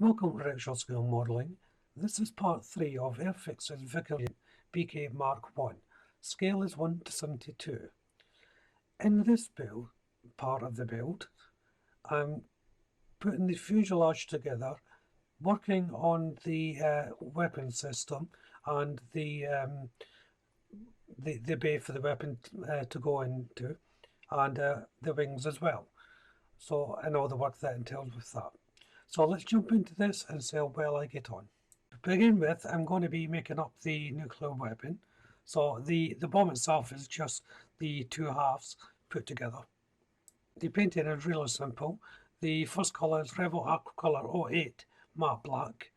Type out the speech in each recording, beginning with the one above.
Welcome to Rickshaw School Modelling. This is part 3 of Airfix's Vickers Mk1. Scale is 1 to 72. In this build, part of the build, I'm putting the fuselage together, working on the weapon system and the bay for the weapon to go into, and the wings as well. So, and all the work that entails with that. So let's jump into this and see how well I get on. To begin with, I'm going to be making up the nuclear weapon. So the bomb itself is just the two halves put together. The painting is really simple. The first colour is Rebel Aquacolor 08 matte black,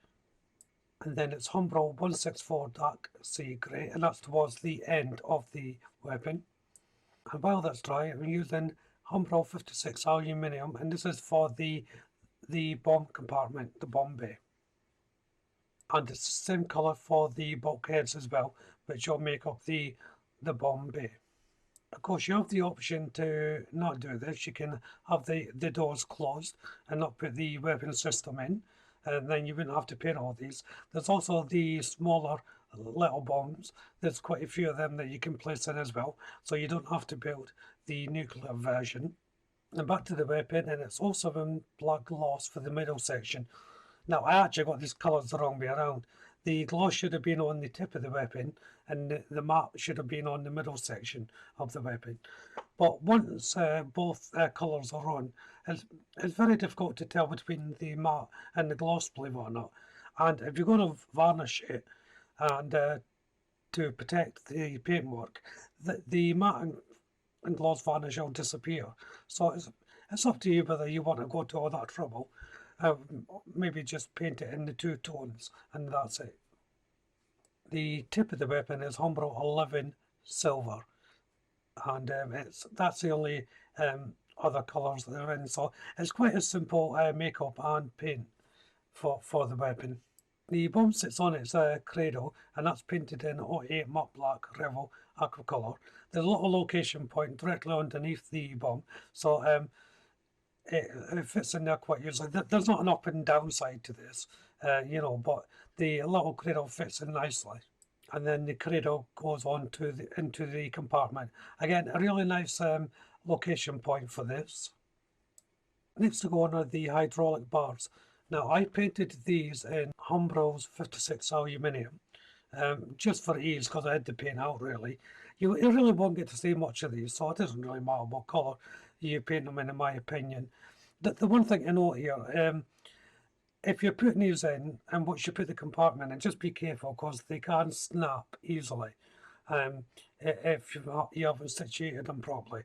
and then it's Humbrol 164 dark sea grey, and that's towards the end of the weapon. And while that's dry, I'm using Humbrol 56 aluminium, and this is for the bomb compartment, the bomb bay. And it's the same colour for the bulkheads as well, which will make up the bomb bay. Of course, you have the option to not do this. You can have the doors closed and not put the weapon system in, and then you wouldn't have to paint all these. There's also the smaller little bombs. There's quite a few of them that you can place in as well, so you don't have to build the nuclear version. And back to the weapon, and it's 07 black gloss for the middle section. Now, I actually got these colours the wrong way around. The gloss should have been on the tip of the weapon, and the matte should have been on the middle section of the weapon. But once both colours are on, it's very difficult to tell between the matte and the gloss, believe it or not. And if you're going to varnish it and to protect the paintwork, the matte and gloss varnish will disappear. So it's up to you whether you want to go to all that trouble. Maybe just paint it in the two tones, and that's it. The tip of the weapon is Humbrol 11 silver, and that's the only other colours that are in. So it's quite a simple makeup and paint for the weapon. The bomb sits on its cradle, and that's painted in 08 matte black Revel Aquacolor. There's a little location point directly underneath the bomb, so it fits in there quite easily. There's not an up and down side to this, but the little cradle fits in nicely. And then the cradle goes on into the compartment. Again, a really nice location point for this. Next to go on are the hydraulic bars. Now, I painted these in Humbrol's 56 aluminium, just for ease, because I had to paint out, really. You really won't get to see much of these, so it doesn't really matter what colour you paint them in my opinion. The one thing to note here, if you're putting these in, and once you put the compartment in, just be careful, because they can snap easily if you haven't situated them properly.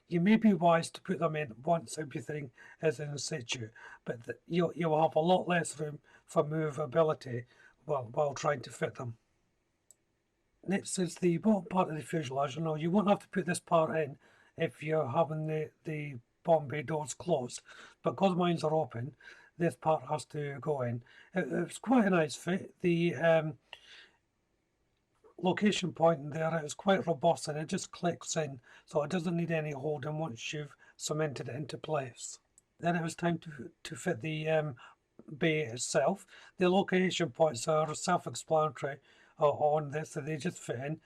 You may be wise to put them in once everything is in situ, but you'll have a lot less room for movability while trying to fit them. Next is the bottom part of the fuselage. Now, you won't have to put this part in if you're having the bomb bay doors closed, but because mine are open, this part has to go in. It's quite a nice fit. The location point in there is quite robust, and it just clicks in, so it doesn't need any holding once you've cemented it into place. Then it was time to fit the bay itself. The location points are self-explanatory on this, so they just fit in.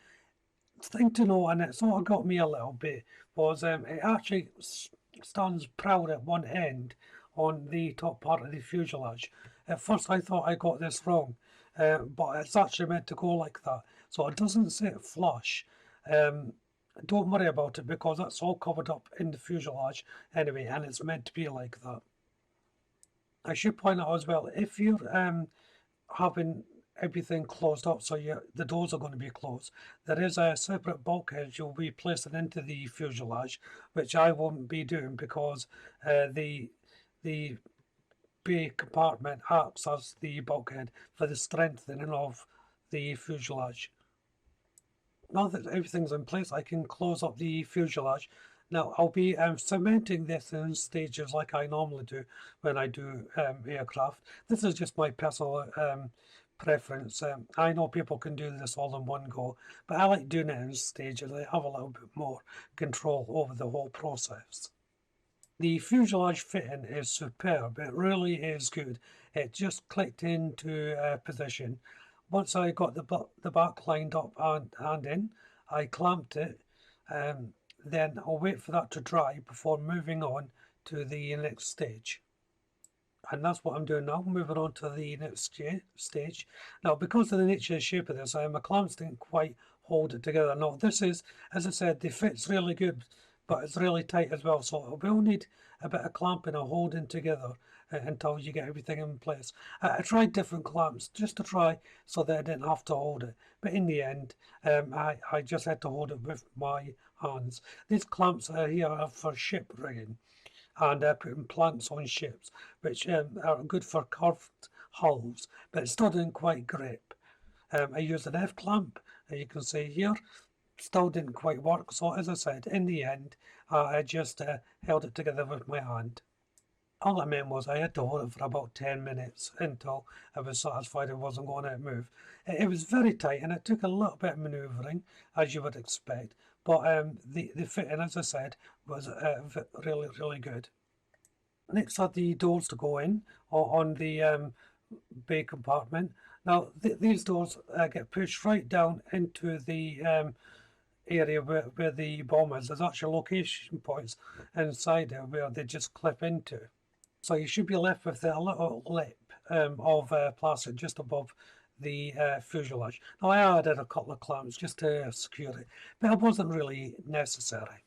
The thing to know, and it sort of got me a little bit, was it actually stands proud at one end on the top part of the fuselage. At first I thought I got this wrong, but it's actually meant to go like that, so it doesn't sit flush. Don't worry about it, because that's all covered up in the fuselage anyway, and it's meant to be like that. I should point out as well, if you're having everything closed up, so the doors are going to be closed, there is a separate bulkhead you'll be placing into the fuselage, which I won't be doing, because the bay compartment acts as the bulkhead for the strengthening of the fuselage. Now that everything's in place, I can close up the fuselage. Now, I'll be cementing this in stages like I normally do when I do aircraft. This is just my personal preference. I know people can do this all in one go, but I like doing it in stages. I have a little bit more control over the whole process. The fuselage fitting is superb. It really is good. it just clicked into position. Once I got the back lined up and in, I clamped it. Then I'll wait for that to dry before moving on to the next stage. And that's what I'm doing now, moving on to the next stage. Now, because of the nature and shape of this, my clamps didn't quite hold it together. Now, this is, as I said, the fit's really good, but it's really tight as well. So it will need a bit of clamping or holding together until you get everything in place. I tried different clamps just to try so that I didn't have to hold it. But in the end, I just had to hold it with my hands. These clamps here are for ship rigging and putting planks on ships, which are good for curved hulls, but it still didn't quite grip. I used an F clamp, as you can see here, still didn't quite work. So as I said, in the end, I just held it together with my hand. All I meant was I had to hold it for about 10 minutes until I was satisfied it wasn't going to move. It was very tight and it took a little bit of manoeuvring, as you would expect, but the fitting, as I said, was really, really good. Next are the doors to go in on the bay compartment. Now these doors get pushed right down into the area where the bomb is. There's actual location points inside there where they just clip into. So you should be left with a little lip of plastic just above the fuselage. Now I added a couple of clamps just to secure it, but it wasn't really necessary.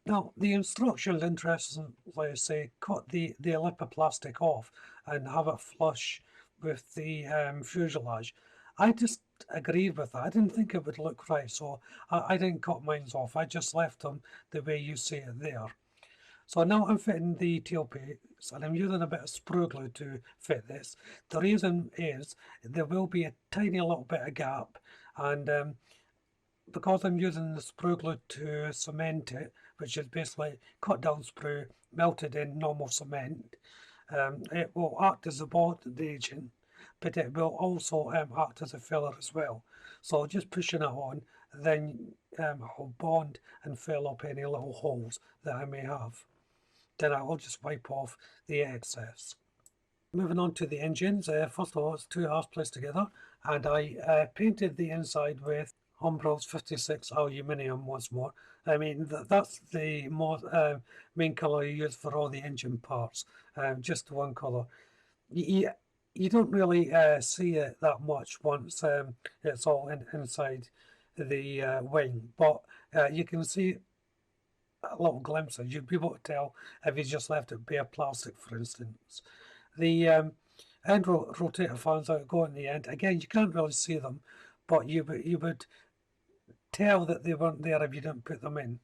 Now the instructions, interestingly say, cut the lip of plastic off and have it flush with the fuselage. I just agreed with that. I didn't think it would look right, so I didn't cut mine off. I just left them the way you see it there. So now I'm fitting the tailpiece and I'm using a bit of sprue glue to fit this. The reason is there will be a tiny little bit of gap, and because I'm using the sprue glue to cement it, which is basically cut down sprue melted in normal cement, it will act as a bond agent, but it will also act as a filler as well. So just pushing it on, then I'll bond and fill up any little holes that I may have. Then I will just wipe off the excess. Moving on to the engines, first of all it's two halves placed together, and I painted the inside with Humbrol's 56 aluminium once more. I mean that's the main colour you use for all the engine parts, just one colour. You don't really see it that much once it's all inside the wing, but you can see a little glimpses. You'd be able to tell if you just left it bare plastic, for instance. The end rotator fans that go in the end, again, you can't really see them, but you would tell that they weren't there if you didn't put them in.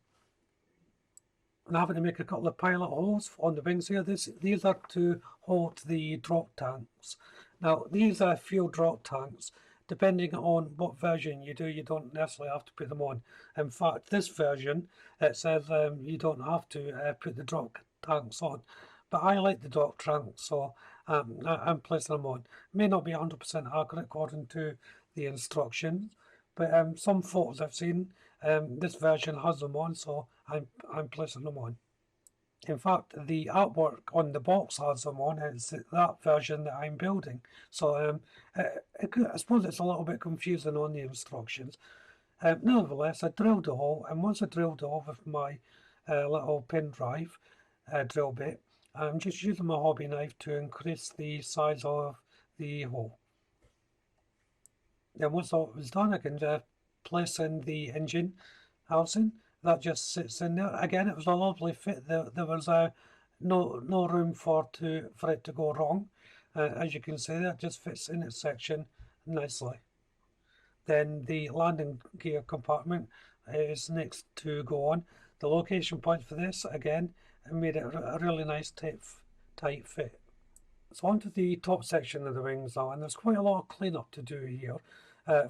I'm having to make a couple of pilot holes on the wings here. These are to hold the drop tanks. Now, these are fuel drop tanks. Depending on what version you do, you don't necessarily have to put them on. In fact, this version, it says you don't have to put the drop tanks on. But I like the drop tanks, so I'm placing them on. It may not be 100% accurate according to the instructions, but some photos I've seen, this version has them on, so I'm placing them on. In fact, the artwork on the box has them on, and it's that version that I'm building. So I suppose it's a little bit confusing on the instructions. Nevertheless, I drilled a hole, and once I drilled a hole with my little pin drive drill bit, I'm just using my hobby knife to increase the size of the hole. Then once that was done, I can place in the engine housing. That just sits in there. Again, it was a lovely fit. There was no room for it to go wrong. As you can see, that just fits in its section nicely. Then the landing gear compartment is next to go on. The location point for this, again, made it a really nice tight fit. So onto the top section of the wings now, and there's quite a lot of cleanup to do here.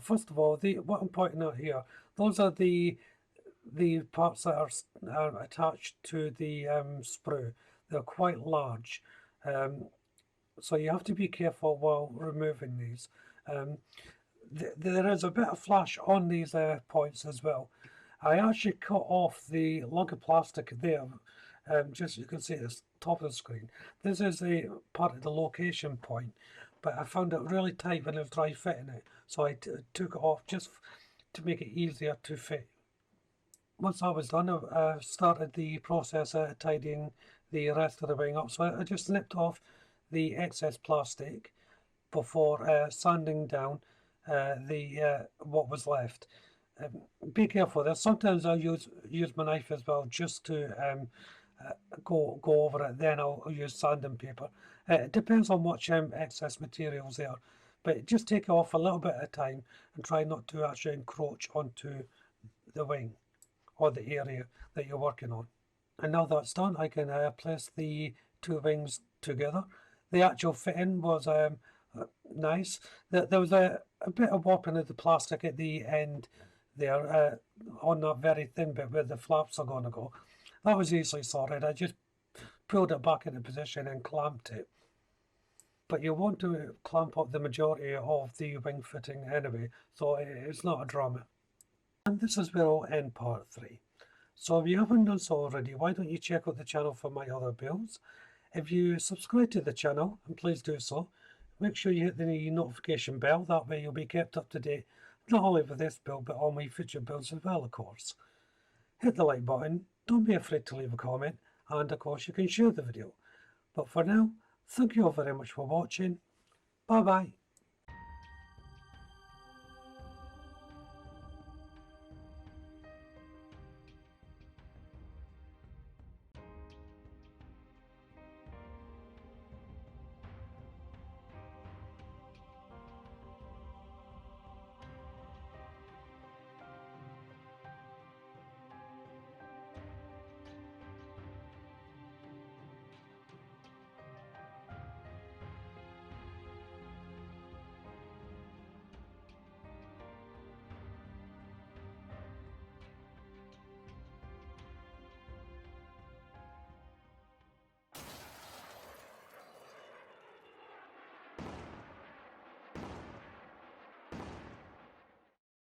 First of all, what I'm pointing out here, those are the parts that are attached to the sprue. They're quite large, so you have to be careful while removing these. There is a bit of flash on these points as well. I actually cut off the lug of plastic there just you can see at the top of the screen. This is a part of the location point, but I found it really tight when I was dry fitting it, so I took it off just to make it easier to fit. Once that was done, I started the process of tidying the rest of the wing up. So I just snipped off the excess plastic before sanding down what was left. Be careful. There's sometimes I'll use my knife as well just to go over it. Then I'll use sanding paper. It depends on what excess materials there, but just take it off a little bit at a time and try not to actually encroach onto the wing or the area that you're working on. And now that's done, I can place the two wings together. The actual fitting was nice. There was a bit of warping of the plastic at the end there on that very thin bit where the flaps are going to go. That was easily sorted. I just pulled it back into position and clamped it. But you want to clamp up the majority of the wing fitting anyway, so it's not a drama. And this is where I'll end part 3. So if you haven't done so already, why don't you check out the channel for my other builds? If you subscribe to the channel, and please do so, make sure you hit the notification bell, that way you'll be kept up to date, not only with this build, but all my future builds as well, of course. Hit the like button, don't be afraid to leave a comment, and of course you can share the video. But for now, thank you all very much for watching. Bye bye.